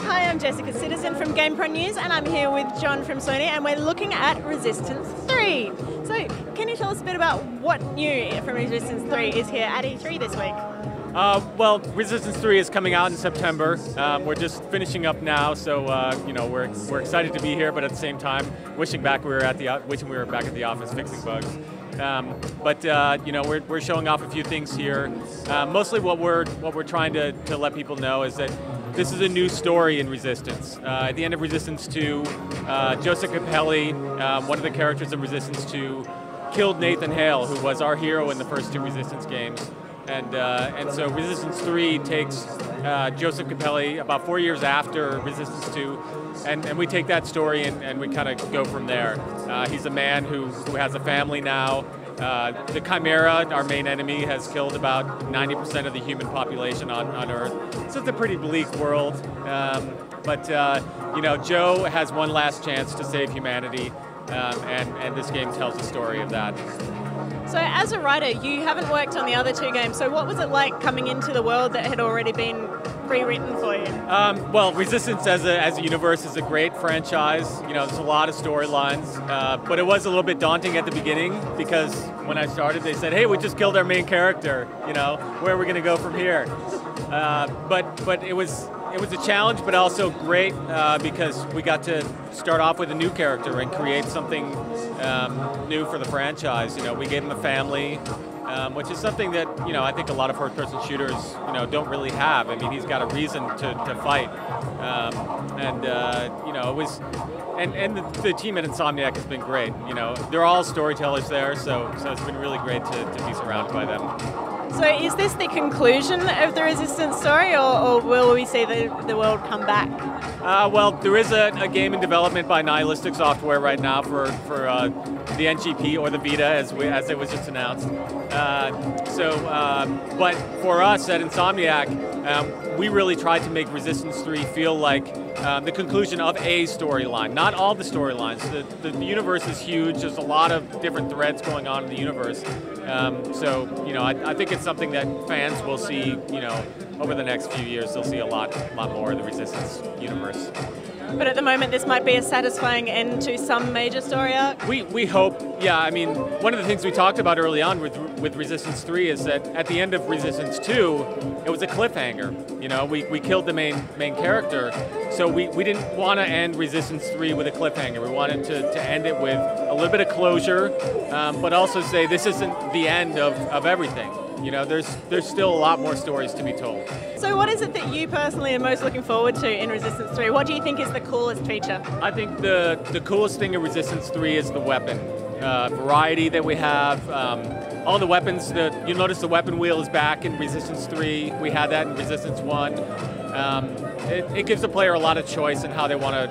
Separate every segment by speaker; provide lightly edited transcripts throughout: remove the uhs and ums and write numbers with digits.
Speaker 1: Hi, I'm Jessica Citizen from GamePron News, and I'm here with Jon from Sony, and we're looking at Resistance 3. So, can you tell us a bit about what new from Resistance 3 is here at E3 this week?
Speaker 2: Well, Resistance 3 is coming out in September. We're just finishing up now, so you know, we're excited to be here, but at the same time, wishing we were back at the office fixing bugs. You know, we're showing off a few things here. Mostly, what we're trying to let people know is that this is a new story in Resistance. At the end of Resistance 2, Joseph Capelli, one of the characters of Resistance 2, killed Nathan Hale, who was our hero in the first two Resistance games. And so Resistance 3 takes Joseph Capelli about 4 years after Resistance 2, and we take that story and we kind of go from there. He's a man who has a family now. The Chimera, our main enemy, has killed about 90% of the human population on Earth. So it's a pretty bleak world. You know, Joe has one last chance to save humanity, and this game tells the story of that.
Speaker 1: So as a writer, you haven't worked on the other two games, so what was it like coming into the world that had already been pre-written for you?
Speaker 2: Well, Resistance as a universe is a great franchise. You know, there's a lot of storylines, but it was a little bit daunting at the beginning because when I started, they said, "Hey, we just killed our main character. You know, where are we going to go from here?" But it was a challenge, but also great because we got to start off with a new character and create something new for the franchise. You know, we gave him a family, which is something that, you know, I think a lot of first-person shooters, you know, don't really have. I mean, he's got a reason to fight, you know, it was, and the team at Insomniac has been great. You know, they're all storytellers there, so it's been really great to be surrounded by them.
Speaker 1: So is this the conclusion of the Resistance story, or will we see the world come back?
Speaker 2: Well, there is a game in development by Nihilistic Software right now for the NGP or the Vita, as it was just announced. But for us at Insomniac, we really tried to make Resistance 3 feel like the conclusion of a storyline, not all the storylines. The universe is huge. There's a lot of different threads going on in the universe. So, you know, I think it's something that fans will see, you know, over the next few years. They'll see a lot more of the Resistance universe.
Speaker 1: But at the moment, this might be a satisfying end to some major story arc?
Speaker 2: We hope, yeah. I mean, one of the things we talked about early on with Resistance 3 is that at the end of Resistance 2, it was a cliffhanger. You know, we killed the main character, so we didn't want to end Resistance 3 with a cliffhanger. We wanted to end it with a little bit of closure, but also say this isn't the end of everything. You know, there's still a lot more stories to be told.
Speaker 1: So what is it that you personally are most looking forward to in Resistance 3? What do you think is the coolest feature?
Speaker 2: I think the coolest thing in Resistance 3 is the weapon variety that we have. All the weapons, you'll notice the weapon wheel is back in Resistance 3. We had that in Resistance 1. It gives the player a lot of choice in how they want to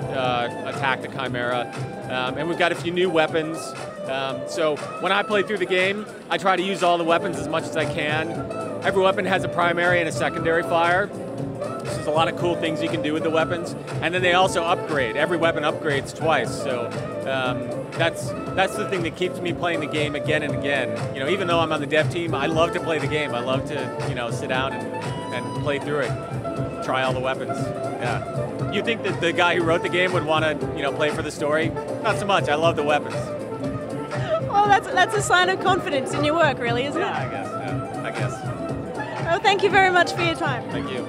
Speaker 2: attack the Chimera. And we've got a few new weapons. So when I play through the game, I try to use all the weapons as much as I can. Every weapon has a primary and a secondary fire. There's a lot of cool things you can do with the weapons. And then they also upgrade. Every weapon upgrades twice. So that's the thing that keeps me playing the game again and again. You know, even though I'm on the dev team, I love to play the game. I love to, you know, sit down and play through it, try all the weapons. Yeah. You think that the guy who wrote the game would want to, you know, play for the story? Not so much. I love the weapons.
Speaker 1: Well, that's a sign of confidence in your work, really, isn't it?
Speaker 2: Yeah, I guess.
Speaker 1: Well, thank you very much for your time.
Speaker 2: Thank you.